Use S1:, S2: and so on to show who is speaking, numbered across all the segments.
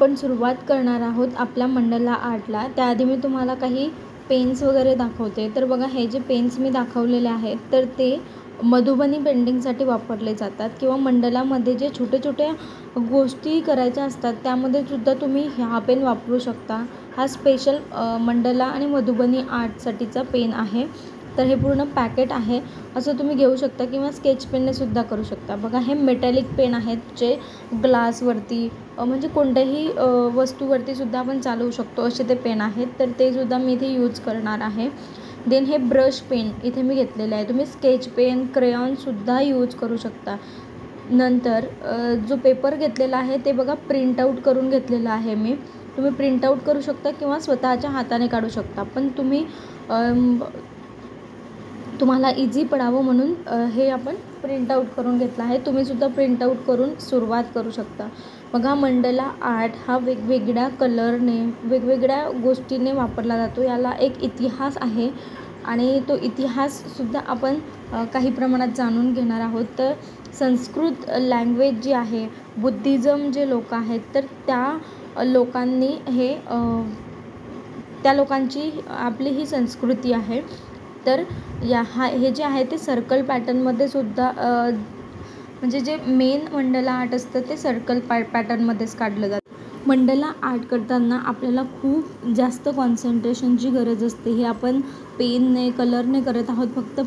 S1: आपण सुरुवात करणार आहोत आपल्या मंडला आर्टला. त्याआधी मी तुम्हाला काही पेन्स वगैरे दाखवते. तर बघा, हे जे पेन्स मी दाखवलेले आहेत तर ते मधुबनी पेंटिंगसाठी वापरले जातात किंवा मंडलामध्ये जे छोटे छोट्या गोष्टी करायच्या असतात त्यामध्ये सुद्धा तुम्ही हा पेन वापरू शकता. हा स्पेशल मंडला आणि मधुबनी आर्टसाठीचा पेन आहे. तर हे पूर्ण पॅकेट आहे, असं तुम्ही घेऊ शकता किंवा स्केच पेनने सुद्धा करू शकता. बघा, हे मेटॅलिक पेन आहेत जे ग्लासवरती म्हणजे कोणत्याही वस्तूवरती सुद्धा आपण चालवू शकतो असे ते पेन आहेत. तर ते सुद्धा मी इथे यूज करणार आहे. देन हे ब्रश पेन इथे मी घेतलेले आहे. तुम्ही स्केच पेन, क्रेयॉनसुद्धा यूज करू शकता. नंतर जो पेपर घेतलेला आहे ते बघा प्रिंटआउट करून घेतलेला आहे मी. तुम्ही प्रिंटआउट करू शकता किंवा स्वतःच्या हाताने काढू शकता, पण तुम्हाला इझी पडावं म्हणून हे आपण प्रिंटआउट करून घेतला आहे. तुम्हीसुद्धा प्रिंटआउट करून सुरुवात करू शकता. बघा, मंडला आर्ट हा वेगवेगळ्या कलरने, वेगवेगळ्या गोष्टीने वापरला जातो. याला एक इतिहास आहे आणि तो इतिहाससुद्धा आपण काही प्रमाणात जाणून घेणार आहोत. तर संस्कृत लँग्वेज जी आहे, बुद्धिझम जे लोक आहेत तर त्या लोकांनी त्या लोकांची आपली ही संस्कृती आहे. तर हे जे आहे ते सर्कल पॅटर्नमध्ये सुद्धा म्हणजे जे मेन मंडला आर्ट असतं ते सर्कल पॅटर्नमध्येच काढलं जातं. मंडला आर्ट करताना आपल्याला खूप जास्त कॉन्सन्ट्रेशनची गरज असते. हे आपण पेनने, कलरने करत आहोत, फक्त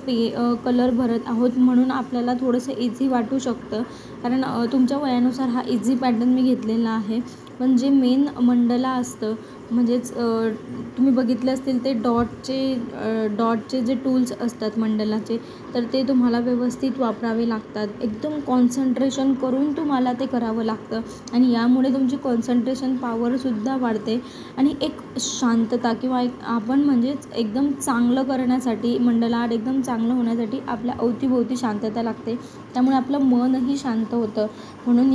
S1: कलर भरत आहोत म्हणून आपल्याला थोडंसं इझी वाटू शकतं. कारण तुमच्या वयानुसार हा इझी पॅटर्न मी घेतलेला आहे. पण जे मेन मंडला असतं म्हणजेच तुम्ही बघितले असतील ते डॉटचे जे टूल्स असतात मंडलाचे, तर ते तुम्हाला व्यवस्थित वापरावे लागतात. एकदम कॉन्सन्ट्रेशन करून तुम्हाला ते करावं लागतं आणि यामुळे तुमची कॉन्सन्ट्रेशन पॉवरसुद्धा वाढते आणि एक शांतता किंवा आपण म्हणजेच एकदम चांगलं करण्यासाठी, मंडला आर्ट एकदम चांगलं होण्यासाठी आपल्या अवतीभोवती शांतता लागते. त्यामुळे आपलं मनही शांत होतं. म्हणून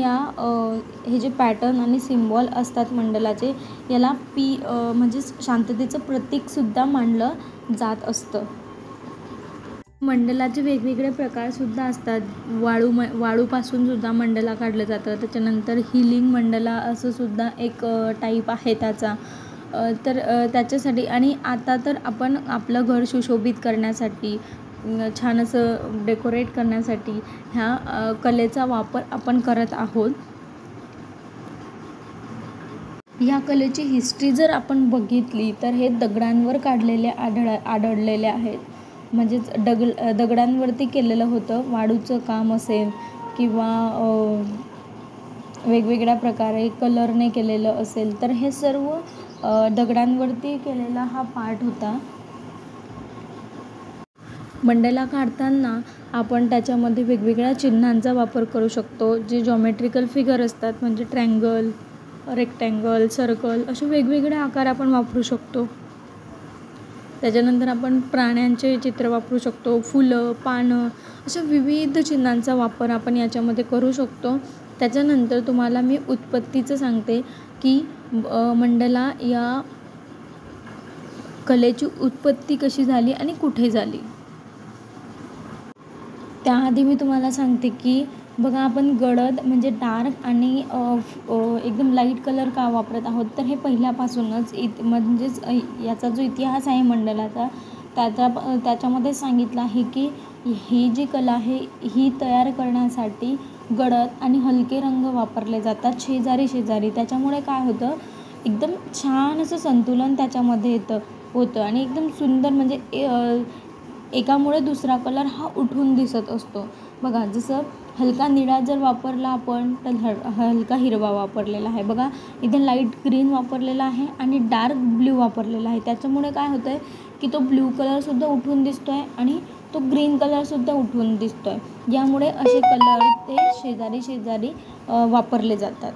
S1: हे जे पॅटर्न आणि सिम्बॉल असतात मंडलाचे, याला म्हणजेच शांततेचं प्रतीकसुद्धा मानलं जात असतं. मंडलाचे वेगवेगळे प्रकारसुद्धा असतात. वाळूपासून सुद्धा मंडला काढलं जातं. त्याच्यानंतर हिलिंग मंडला असं सुद्धा एक टाईप आहे त्याचा. तर त्याच्यासाठी आणि आता तर आपण आपलं घर सुशोभित करण्यासाठी, छान असं डेकोरेट करण्यासाठी ह्या कलेचा वापर आपण करत आहोत. ह्या कलेची हिस्ट्री जर आपण बघितली तर हे दगडांवर काढलेले आढळलेले आहेत. म्हणजेच दगडांवरती केलेलं होतं. वाळूचं काम असेल किंवा वेगवेगळ्या प्रकारे कलरने केलेलं असेल, तर हे सर्व दगडांवरती केलेला हा पार्ट होता. मंडला काढताना आपण त्याच्यामध्ये वेगवेगळ्या चिन्हांचा वापर करू शकतो. जे जॉमेट्रिकल फिगर असतात म्हणजे ट्रँगल, रेक्टँगल, सर्कल असे वेगवेगळे आकार आपण वापरू शकतो. त्याच्यानंतर आपण प्राण्यांचे चित्र वापरू शकतो. फुलं, पानं अशा विविध चिन्हांचा वापर आपण याच्यामध्ये करू शकतो. त्याच्यानंतर तुम्हाला मी उत्पत्तीचं सांगते की मंडला या कलेची उत्पत्ती कशी झाली आणि कुठे झाली. त्याआधी मी तुम्हाला सांगते की बघा, आपण गडद म्हणजे डार्क आणि एकदम लाईट कलर का वापरत आहोत, तर हे पहिल्यापासूनच म्हणजेच याचा जो इतिहास आहे मंडलाचा त्याच्यामध्ये सांगितलं आहे की ही जी कला आहे ही तयार करण्यासाठी गडद आणि हलके रंग वापरले जातात शेजारी. त्याच्यामुळे काय होतं, एकदम छान असं संतुलन त्याच्यामध्ये होतं आणि एकदम सुंदर म्हणजे एकामुळे दुसरा कलर हा उठून दिसत असतो. बघा, जसं हलका निळा जर वापरला आपण तर हलका हिरवा वापरलेला आहे. बघा, इथे लाईट ग्रीन वापरलेला आहे आणि डार्क ब्ल्यू वापरलेला आहे. त्याच्यामुळे काय होतं आहे की तो ब्ल्यू कलरसुद्धा उठून दिसतो आहे आणि तो ग्रीन कलरसुद्धा उठून दिसतो आहे. यामुळे असे कलर ते शेजारी वापरले जातात.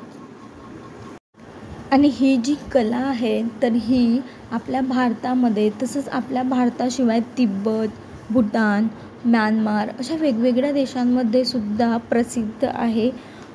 S1: आणि ही जी कला आहे तर ही आपल्या भारतामध्ये, तसंच आपल्या भारताशिवाय तिब्बत, भूटान, म्यानमार अशा वेगवेगळ्या देशांमध्ये सुद्धा प्रसिद्ध आहे.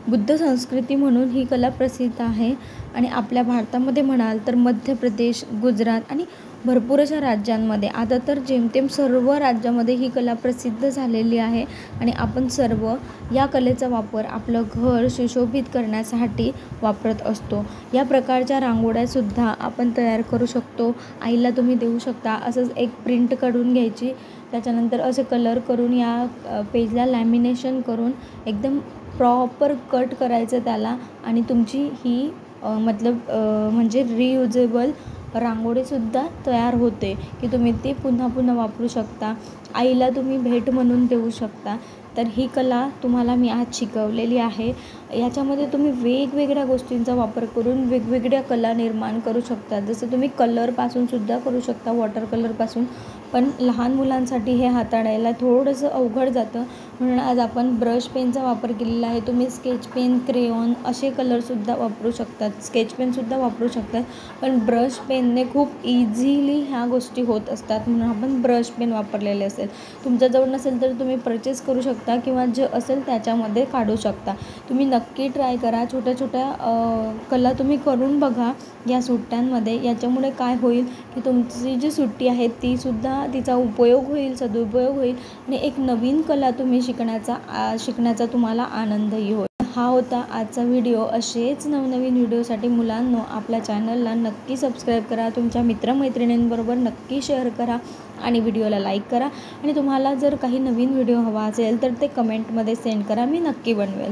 S1: बुद्ध संस्कृती म्हणून ही कला प्रसिद्ध आहे. आणि आपल्या भारतामध्ये म्हणाल तर मध्य प्रदेश, गुजरात आणि भरपूर अशा राज्यांमध्ये, आता तर जेमतेम सर्व राज्यामध्ये ही कला प्रसिद्ध झालेली आहे आणि आपण सर्व या कलेचा वापर आपलं घर सुशोभित करण्यासाठी वापरत असतो. या प्रकारच्या रांगोळ्यासुद्धा आपण तयार करू शकतो. आईला तुम्ही देऊ शकता. असंच एक प्रिंट काढून घ्यायची, त्याच्यानंतर असे कलर करून या पेजला लॅमिनेशन करून एकदम प्रॉपर कट करायचं त्याला आणि तुमची ही म्हणजे रियुजेबल रांगोळीसुद्धा तयार होते की तुम्ही ती पुन्हा पुन्हा वापरू शकता. आईला तुम्ही भेट म्हणून देऊ शकता. तर ही कला तुम्हाला मी आज शिकवलेली आहे. याच्यामध्ये तुम्ही वेगवेगळ्या गोष्टींचा वापर करून वेगवेगळ्या कला निर्माण करू शकता. जसं तुम्ही कलरपासूनसुद्धा करू शकता, वॉटर कलरपासून. पण लहान मुलांसाठी हे हाताळायला थोडंसं अवघड जातं, म्हणून आज आपण ब्रश पेनचा वापर केलेला आहे. तुम्ही स्केच पेन, क्रेयॉन असे कलरसुद्धा वापरू शकतात, स्केच पेनसुद्धा वापरू शकतात. पण ब्रश पेनने खूप इझिली ह्या गोष्टी होत असतात, म्हणून आपण ब्रश पेन वापरलेले असेल. तुमच्याजवळ नसेल तर तुम्ही परचेस करू शकता किंवा जे असेल त्याच्यामध्ये काढू शकता. तुम्ही नक्की ट्राय करा. छोट्या छोट्या कला तुम्ही करून बघा या सुट्ट्यांमध्ये. याच्यामुळे काय होईल की तुमची जी सुट्टी आहे तीसुद्धा तिचा उपयोग होईल, सदुपयोग होईल आणि एक नवीन कला तुम्ही शिकण्याचा तुम्हाला आनंदही होईल. हा होता आजचा व्हिडिओ. असेच नवनवीन व्हिडिओसाठी मुलांनो आपल्या चॅनलला नक्की सबस्क्राईब करा. तुमच्या मित्रमैत्रिणींबरोबर नक्की शेअर करा आणि व्हिडिओला लाईक करा. आणि तुम्हाला जर काही नवीन व्हिडिओ हवा असेल तर ते कमेंटमध्ये सेंड करा, मी नक्की बनवेल.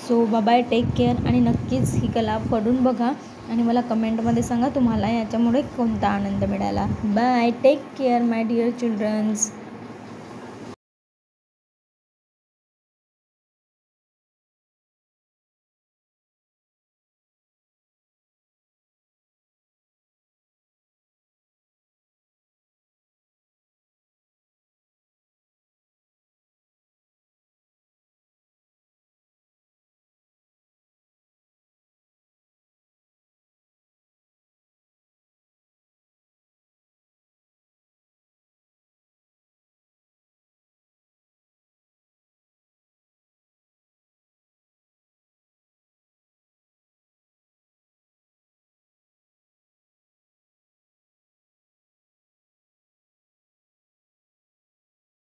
S1: सो बाय, टेक केअर आणि नक्कीच ही कला करून बघा आणि मला कमेंटमध्ये सांगा तुम्हाला याच्यामुळे कोणता आनंद मिळाला. Bye, take care my dear children's.